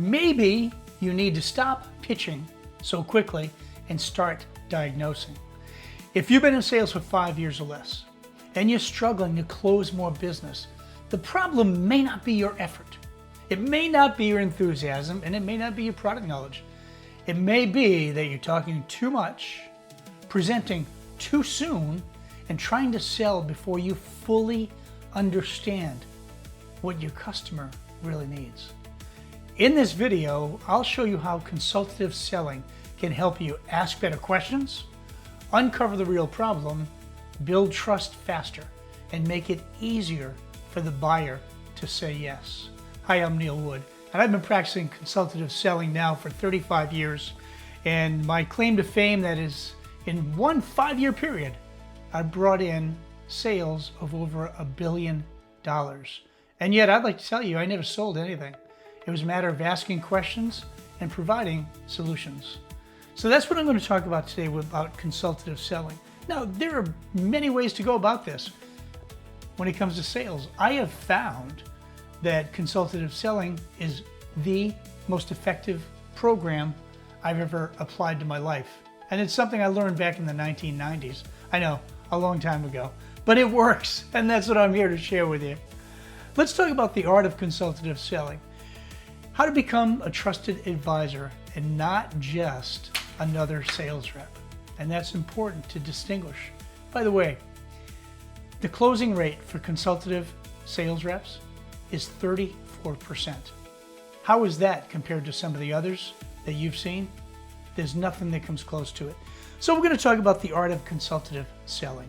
Maybe you need to stop pitching so quickly and start diagnosing. If you've been in sales for 5 years or less and you're struggling to close more business, the problem may not be your effort. It may not be your enthusiasm, and it may not be your product knowledge. It may be that you're talking too much, presenting too soon, and trying to sell before you fully understand what your customer really needs. In this video, I'll show you how consultative selling can help you ask better questions, uncover the real problem, build trust faster, and make it easier for the buyer to say yes. Hi, I'm Neil Wood, and I've been practicing consultative selling now for 35 years. And my claim to fame, that is, in one 5-year period, I brought in sales of over $1 billion. And yet I'd like to tell you, I never sold anything. It was a matter of asking questions and providing solutions. So that's what I'm going to talk about today about consultative selling. Now, there are many ways to go about this when it comes to sales. I have found that consultative selling is the most effective program I've ever applied to my life. And it's something I learned back in the 1990s. I know, a long time ago, but it works, and that's what I'm here to share with you. Let's talk about the art of consultative selling. How to become a trusted advisor and not just another sales rep. And that's important to distinguish. By the way, the closing rate for consultative sales reps is 34%. How is that compared to some of the others that you've seen? There's nothing that comes close to it. So we're going to talk about the art of consultative selling.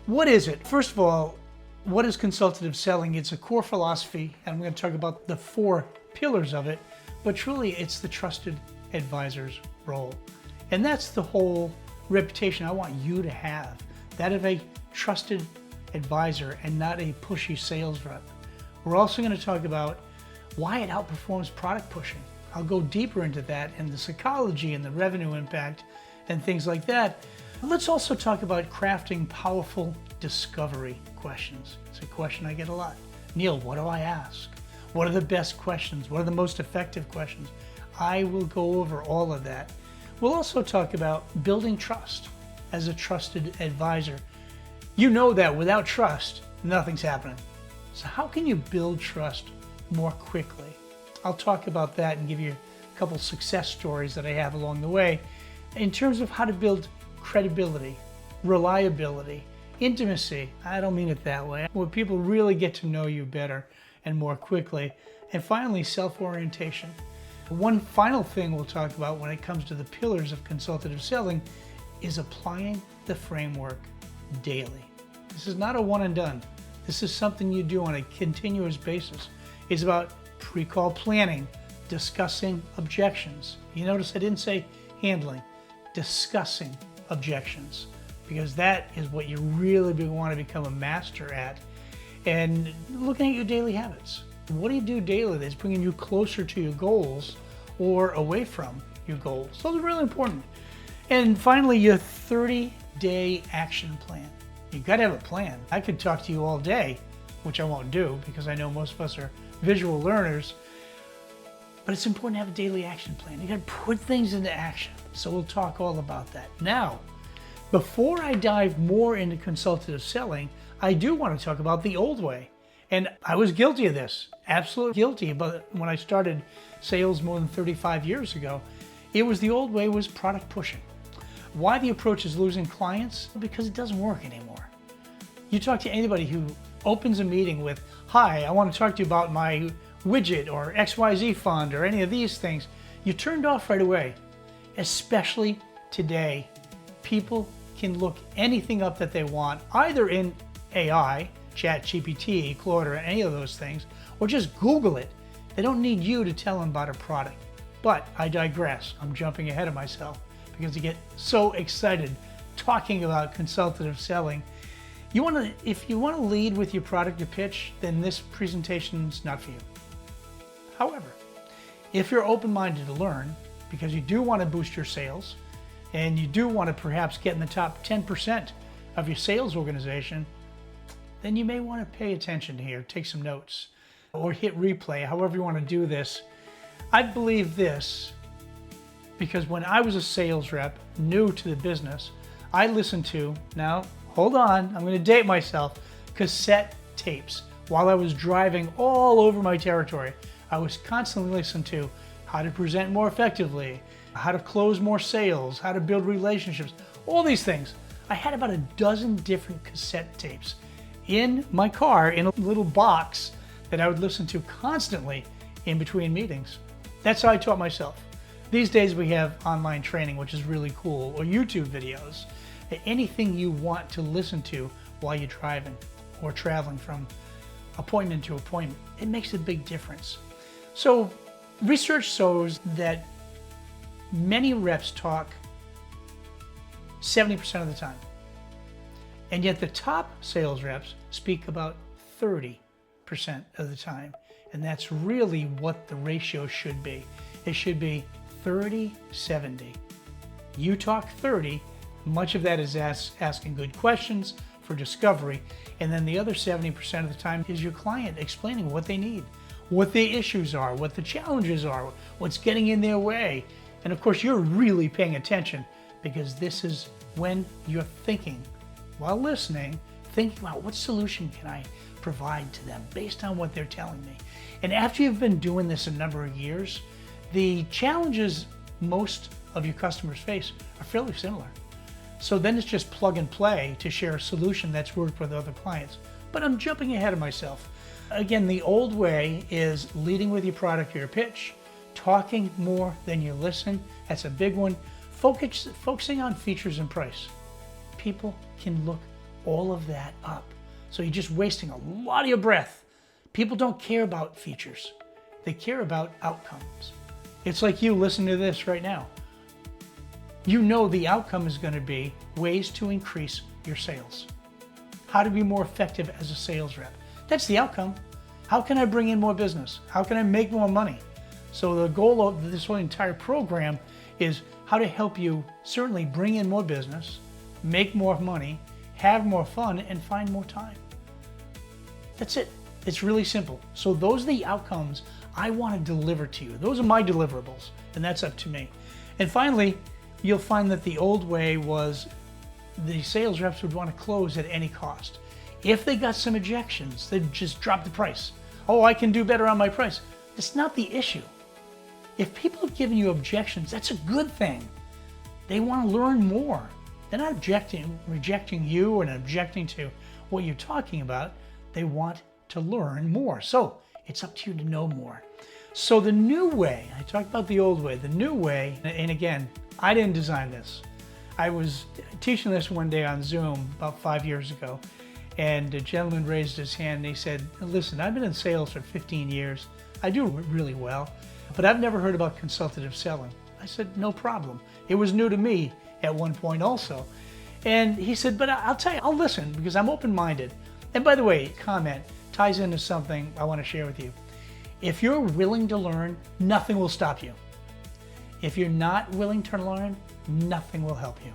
What is it? First of all, what is consultative selling? It's a core philosophy, and I'm going to talk about the 4 pillars of it, but truly it's the trusted advisor's role. And that's the whole reputation I want you to have, that of a trusted advisor and not a pushy sales rep. We're also going to talk about why it outperforms product pushing. I'll go deeper into that and the psychology and the revenue impact and things like that. Let's also talk about crafting powerful discovery questions. It's a question I get a lot. Neil, what do I ask? What are the best questions? What are the most effective questions? I will go over all of that. We'll also talk about building trust as a trusted advisor. You know that without trust, nothing's happening. So how can you build trust more quickly? I'll talk about that and give you a couple success stories that I have along the way in terms of how to build credibility, reliability, intimacy. I don't mean it that way. Where people really get to know you better and more quickly. And finally, self-orientation. One final thing we'll talk about when it comes to the pillars of consultative selling is applying the framework daily. This is not a one and done. This is something you do on a continuous basis. It's about pre-call planning, discussing objections. You notice I didn't say handling, discussing objections, because that is what you really want to become a master at. And looking at your daily habits. What do you do daily that's bringing you closer to your goals or away from your goals? Those are really important. And finally, your 30-day action plan. You've got to have a plan. I could talk to you all day, which I won't do because I know most of us are visual learners, but it's important to have a daily action plan. You got to put things into action. So we'll talk all about that. Now, before I dive more into consultative selling, I do want to talk about the old way. And I was guilty of this, absolutely guilty. But when I started sales more than 35 years ago, it was the old way was product pushing. Why the approach is losing clients? Because it doesn't work anymore. You talk to anybody who opens a meeting with, hi, I want to talk to you about my widget or XYZ fund or any of these things. You're turned off right away. Especially today, people can look anything up that they want, either in AI, ChatGPT, Claude, or any of those things, or just Google it. They don't need you to tell them about a product. But I digress. I'm jumping ahead of myself because you get so excited talking about consultative selling. If you want to lead with your product or pitch, then this presentation is not for you. However, if you're open-minded to learn, because you do want to boost your sales, and you do want to perhaps get in the top 10% of your sales organization, then you may want to pay attention here, take some notes, or hit replay, however you want to do this. I believe this because when I was a sales rep, new to the business, I listened to, now hold on, I'm going to date myself, cassette tapes. While I was driving all over my territory, I was constantly listening to how to present more effectively, how to close more sales, how to build relationships, all these things. I had about a dozen different cassette tapes in my car in a little box that I would listen to constantly in between meetings. That's how I taught myself. These days we have online training, which is really cool, or YouTube videos, anything you want to listen to while you're driving or traveling from appointment to appointment. It makes a big difference. So research shows that many reps talk 70% of the time. And yet the top sales reps speak about 30% of the time. And that's really what the ratio should be. It should be 30-70. You talk 30, much of that is asking good questions for discovery. And then the other 70% of the time is your client explaining what they need, what the issues are, what the challenges are, what's getting in their way. And of course, you're really paying attention because this is when you're thinking, while listening, thinking about what solution can I provide to them based on what they're telling me. And after you've been doing this a number of years, the challenges most of your customers face are fairly similar. So then it's just plug and play to share a solution that's worked with other clients. But I'm jumping ahead of myself. Again, the old way is leading with your product or your pitch, talking more than you listen. That's a big one. Focusing on features and price. People can look all of that up. So you're just wasting a lot of your breath. People don't care about features. They care about outcomes. It's like you listening to this right now. You know the outcome is going to be ways to increase your sales. How to be more effective as a sales rep. That's the outcome. How can I bring in more business? How can I make more money? So the goal of this whole entire program is how to help you certainly bring in more business, make more money, have more fun, and find more time. That's it. It's really simple. So those are the outcomes I want to deliver to you. Those are my deliverables, and that's up to me. And finally, you'll find that the old way was the sales reps would want to close at any cost. If they got some objections, they'd just drop the price. Oh, I can do better on my price. That's not the issue. If people have given you objections, that's a good thing. They want to learn more. They're not rejecting you and objecting to what you're talking about. They want to learn more. So it's up to you to know more. So the new way, I talked about the old way, the new way, and again, I didn't design this. I was teaching this one day on Zoom about 5 years ago, and a gentleman raised his hand and he said, listen, I've been in sales for 15 years. I do really well, but I've never heard about consultative selling. I said, no problem. It was new to me at one point also. And he said, but I'll tell you, I'll listen because I'm open-minded. And by the way, comment ties into something I want to share with you. If you're willing to learn, nothing will stop you. If you're not willing to learn, nothing will help you.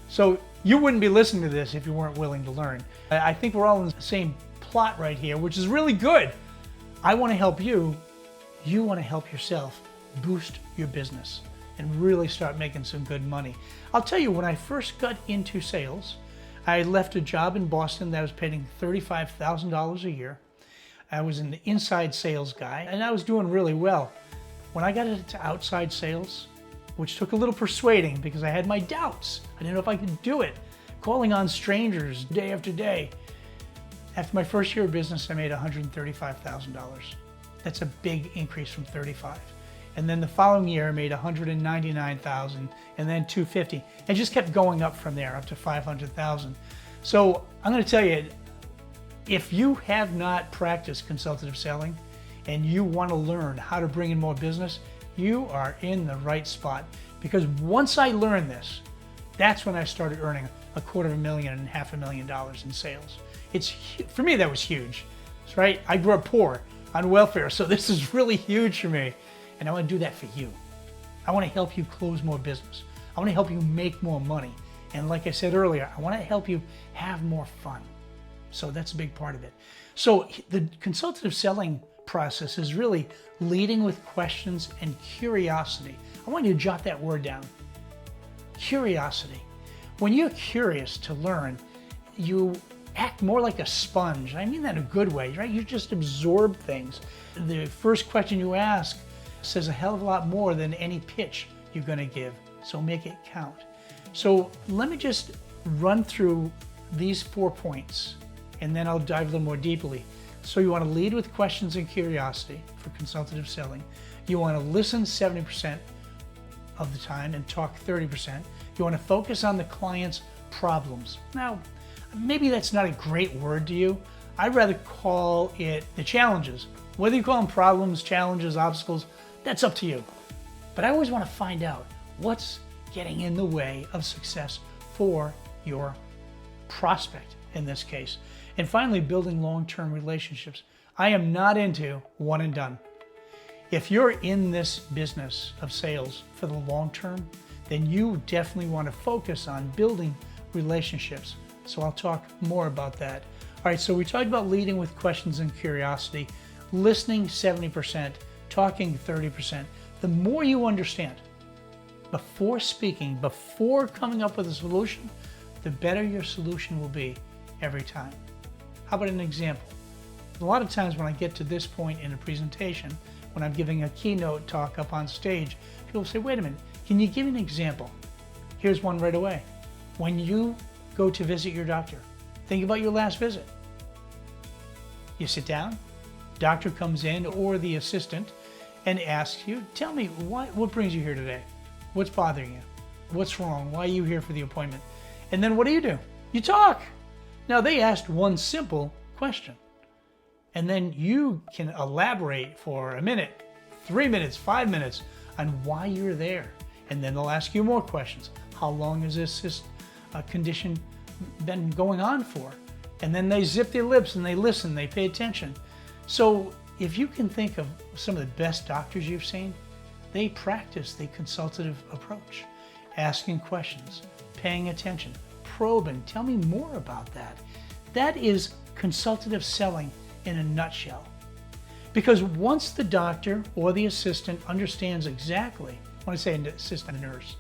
So you wouldn't be listening to this if you weren't willing to learn. I think we're all in the same plot right here, which is really good. I want to help you. You want to help yourself boost your business and really start making some good money. I'll tell you, when I first got into sales, I left a job in Boston that was paying $35,000 a year. I was an inside sales guy and I was doing really well. When I got into outside sales, which took a little persuading because I had my doubts. I didn't know if I could do it. Calling on strangers day after day. After my first year of business, I made $135,000. That's a big increase from 35. And then the following year, I made $199,000 and then $250. And just kept going up from there, up to $500,000. So I'm going to tell you, if you have not practiced consultative selling and you want to learn how to bring in more business, you are in the right spot. Because once I learned this, that's when I started earning $250,000 and $500,000 in sales. For me, that was huge. That's right. I grew up poor on welfare, so this is really huge for me. And I want to do that for you. I want to help you close more business. I want to help you make more money. And like I said earlier, I want to help you have more fun. So that's a big part of it. So the consultative selling process is really leading with questions and curiosity. I want you to jot that word down. Curiosity. When you're curious to learn, you act more like a sponge. I mean that in a good way, right? You just absorb things. The first question you ask says a hell of a lot more than any pitch you're going to give, so make it count. So let me just run through these 4 points, and then I'll dive a little more deeply. So you want to lead with questions and curiosity for consultative selling. You want to listen 70% of the time and talk 30%. You want to focus on the client's problems. Now, maybe that's not a great word to you. I'd rather call it the challenges. Whether you call them problems, challenges, obstacles, that's up to you. But I always want to find out what's getting in the way of success for your prospect in this case. And finally, building long-term relationships. I am not into one and done. If you're in this business of sales for the long term, then you definitely want to focus on building relationships. So I'll talk more about that. All right, so we talked about leading with questions and curiosity, listening 70%, talking 30%. The more you understand before speaking, before coming up with a solution, the better your solution will be every time. How about an example? A lot of times when I get to this point in a presentation, when I'm giving a keynote talk up on stage, people say, wait a minute, can you give me an example? Here's one right away. When you go to visit your doctor, think about your last visit. You sit down, doctor comes in or the assistant and asks you, tell me what brings you here today? What's bothering you? What's wrong? Why are you here for the appointment? And then what do? You talk. Now they asked one simple question. And then you can elaborate for a minute, 3 minutes, 5 minutes on why you're there. And then they'll ask you more questions. How long has this condition been going on for? And then they zip their lips and they listen, they pay attention. So if you can think of some of the best doctors you've seen, they practice the consultative approach, asking questions, paying attention, probing. Tell me more about that. That is consultative selling in a nutshell. Because once the doctor or the assistant understands exactly, when I say an assistant, a nurse,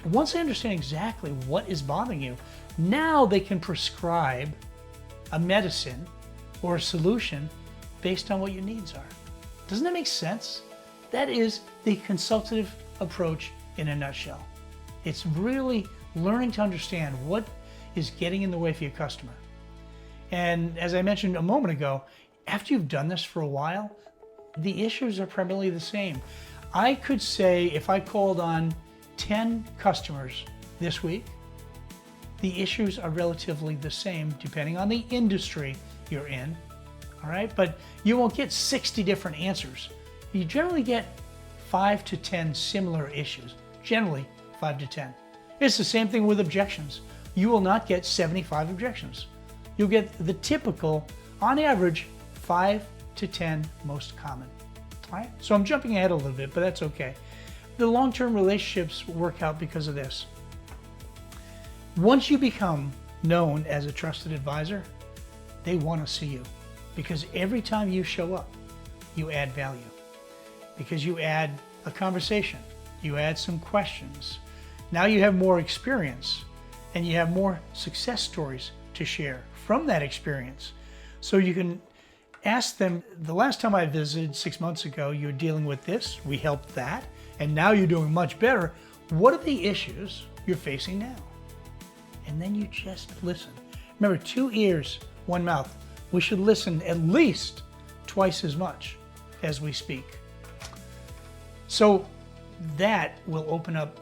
once they understand exactly what is bothering you, now they can prescribe a medicine or a solution based on what your needs are. Doesn't that make sense? That is the consultative approach in a nutshell. It's really learning to understand what is getting in the way for your customer. And as I mentioned a moment ago, after you've done this for a while, the issues are primarily the same. I could say if I called on 10 customers this week, the issues are relatively the same depending on the industry you're in, all right? But you won't get 60 different answers. You generally get 5 to 10 similar issues, generally 5 to 10. It's the same thing with objections. You will not get 75 objections. You'll get the typical, on average, 5 to 10 most common. All right? So I'm jumping ahead a little bit, but that's okay. The long-term relationships work out because of this. Once you become known as a trusted advisor, they want to see you because every time you show up, you add value. Because you add a conversation, you add some questions. Now you have more experience and you have more success stories to share from that experience. So you can ask them, the last time I visited 6 months ago, you were dealing with this, we helped that, and now you're doing much better. What are the issues you're facing now? And then you just listen. Remember, 2 ears, 1 mouth. We should listen at least twice as much as we speak. So that will open up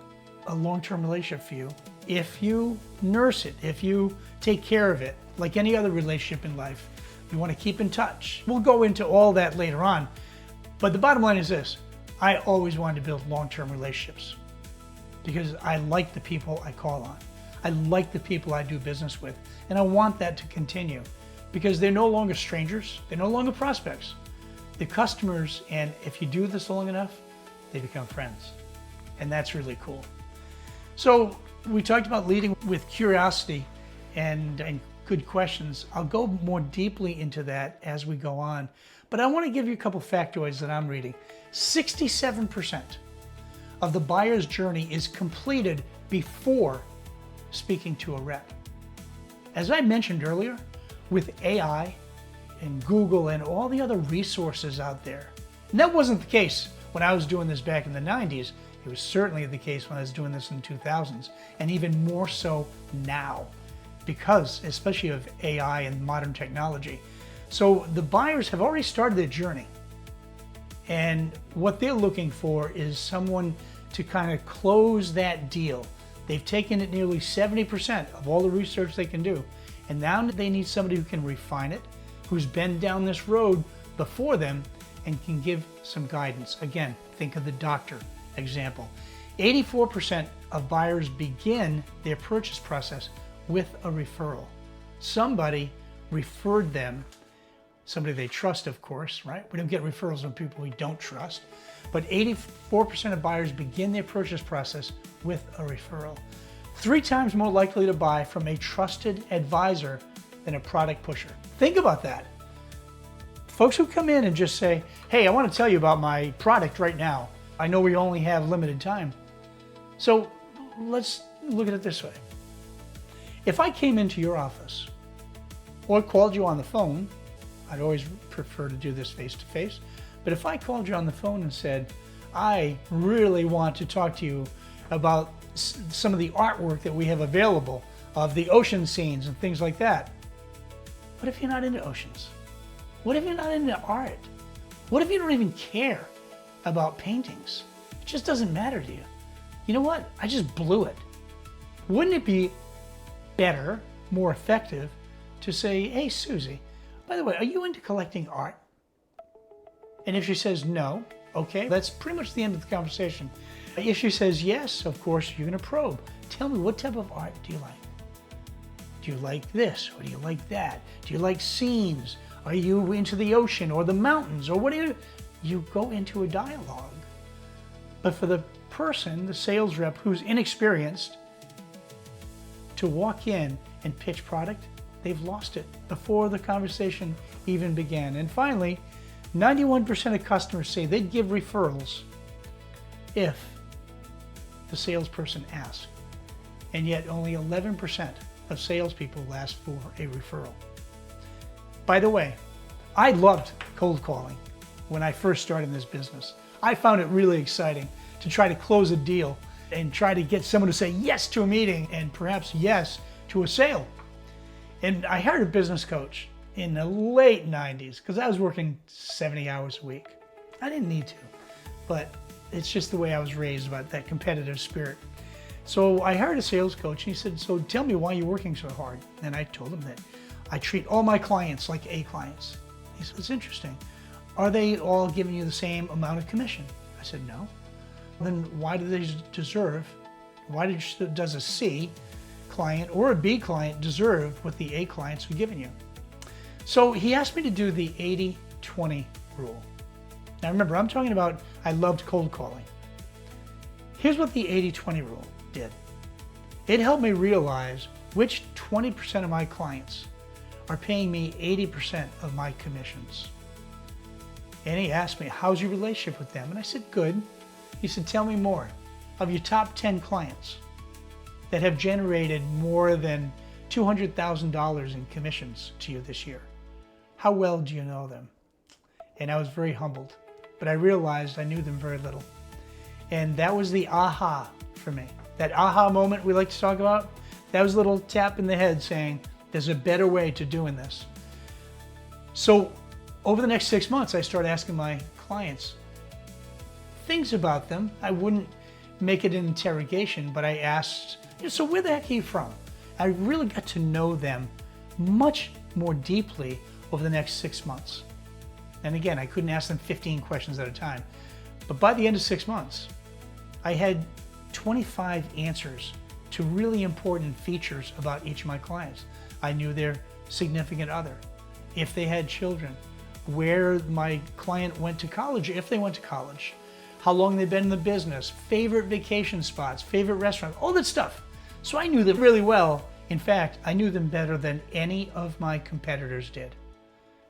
a long-term relationship for you if you nurse it, if you take care of it, like any other relationship in life. You want to keep in touch. We'll go into all that later on. But the bottom line is this. I always wanted to build long-term relationships because I like the people I call on. I like the people I do business with. And I want that to continue because they're no longer strangers. They're no longer prospects. They're customers. And if you do this long enough, they become friends. And that's really cool. So we talked about leading with curiosity and good questions. I'll go more deeply into that as we go on. But I want to give you a couple factoids that I'm reading. 67% of the buyer's journey is completed before speaking to a rep. As I mentioned earlier, with AI and Google and all the other resources out there, and that wasn't the case when I was doing this back in the 90s. It was certainly the case when I was doing this in the 2000s, and even more so now, because especially of AI and modern technology. So the buyers have already started their journey, and what they're looking for is someone to kind of close that deal. They've taken it nearly 70% of all the research they can do, and now they need somebody who can refine it, who's been down this road before them, and can give some guidance. Again, think of the doctor example. 84% of buyers begin their purchase process with a referral. Somebody referred them, somebody they trust, of course, right? We don't get referrals from people we don't trust, but 84% of buyers begin their purchase process with a referral. 3 times more likely to buy from a trusted advisor than a product pusher. Think about that. Folks who come in and just say, hey, I want to tell you about my product right now. I know we only have limited time. So let's look at it this way. If I came into your office or called you on the phone, I'd always prefer to do this face to face, but if I called you on the phone and said, I really want to talk to you about some of the artwork that we have available of the ocean scenes and things like that. What if you're not into oceans? What if you're not into art? What if you don't even care about paintings? It just doesn't matter to you. You know what? I just blew it. Wouldn't it be better, more effective to say, hey, Susie, by the way, are you into collecting art? And if she says no, okay, that's pretty much the end of the conversation. If she says yes, of course, you're gonna probe. Tell me, what type of art do you like? Do you like this, or do you like that? Do you like scenes? Are you into the ocean or the mountains, or what do you? You go into a dialogue. But for the person, the sales rep who's inexperienced, to walk in and pitch product, they've lost it before the conversation even began. And finally, 91% of customers say they'd give referrals if the salesperson asked. And yet only 11% of salespeople ask for a referral. By the way, I loved cold calling when I first started in this business. I found it really exciting to try to close a deal and try to get someone to say yes to a meeting and perhaps yes to a sale. And I hired a business coach in the late 90s because I was working 70 hours a week. I didn't need to, but it's just the way I was raised, about that competitive spirit. So I hired a sales coach, and he said, so tell me why you're working so hard. And I told him that I treat all my clients like A clients. He said, it's interesting. Are they all giving you the same amount of commission? I said, no. Then why do they deserve, does a C client or a B client deserve what the A clients are giving you? So he asked me to do the 80-20 rule. Now remember, I'm talking about, I loved cold calling. Here's what the 80-20 rule did. It helped me realize which 20% of my clients are paying me 80% of my commissions. And he asked me, how's your relationship with them? And I said, good. He said, tell me more. Of your top 10 clients that have generated more than $200,000 in commissions to you this year, how well do you know them? And I was very humbled, but I realized I knew them very little. And that was the aha for me. That aha moment we like to talk about, that was a little tap in the head saying, there's a better way to doing this. So over the next 6 months, I started asking my clients things about them. I wouldn't make it an interrogation, but I asked, so where the heck are you from? I really got to know them much more deeply over the next 6 months. And again, I couldn't ask them 15 questions at a time. But by the end of 6 months, I had 25 answers to really important features about each of my clients. I knew their significant other, if they had children, where my client went to college, if they went to college, how long they've been in the business, favorite vacation spots, favorite restaurants, all that stuff. So I knew them really well In fact, I knew them better than any of my competitors did.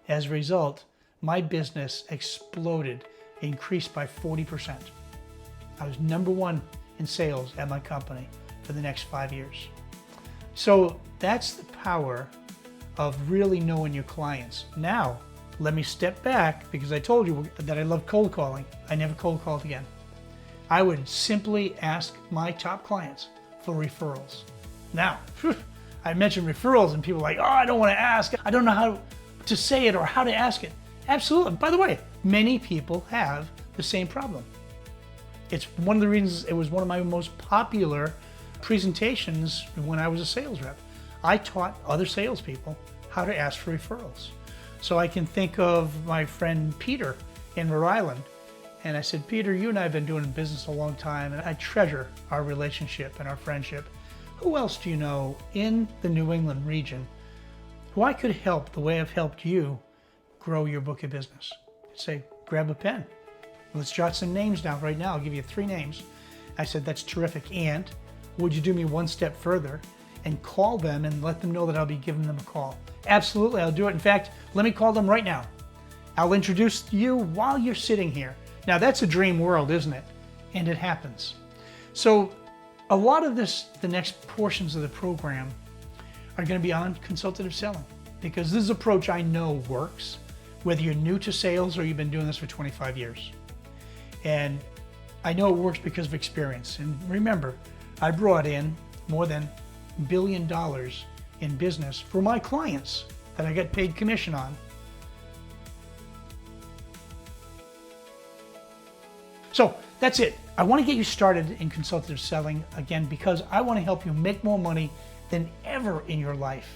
As a result, my business exploded, increased by 40%. I was #1 in sales at my company for the next 5 years. So that's the power of really knowing your clients. Now, let me step back because I told you that I love cold calling. I never cold called again. I would simply ask my top clients for referrals. Now, I mentioned referrals and people are like, oh, I don't want to ask. I don't know how to say it or how to ask it. Absolutely. By the way, many people have the same problem. It's one of the reasons it was one of my most popular presentations when I was a sales rep. I taught other salespeople how to ask for referrals. So I can think of my friend Peter in Rhode Island. And I said, Peter, you and I have been doing business a long time, and I treasure our relationship and our friendship. Who else do you know in the New England region who I could help the way I've helped you grow your book of business? I'd say, grab a pen. Let's jot some names down right now. I'll give you 3 names. I said, that's terrific. And would you do me one step further and call them and let them know that I'll be giving them a call? Absolutely, I'll do it. In fact, let me call them right now. I'll introduce you while you're sitting here. Now that's a dream world, isn't it? And it happens. So a lot of this, the next portions of the program are going to be on consultative selling, because this approach I know works, whether you're new to sales or you've been doing this for 25 years. And I know it works because of experience. And remember, I brought in more than $1 billion in business for my clients that I get paid commission on. So that's it. I want to get you started in consultative selling again because I want to help you make more money than ever in your life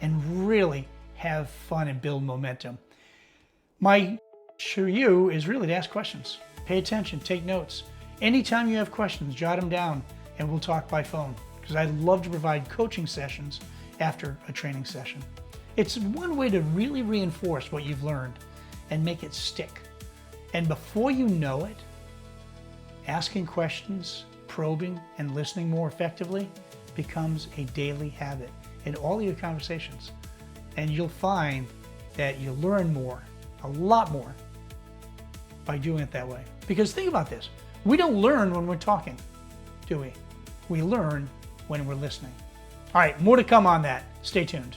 and really have fun and build momentum. My for you is really to ask questions. Pay attention, take notes. Anytime you have questions, jot them down and we'll talk by phone, because I'd love to provide coaching sessions after a training session. It's one way to really reinforce what you've learned and make it stick. And before you know it, asking questions, probing, and listening more effectively becomes a daily habit in all your conversations. And you'll find that you learn more, a lot more, by doing it that way. Because think about this, we don't learn when we're talking, do we? We learn when we're listening. All right, more to come on that. Stay tuned.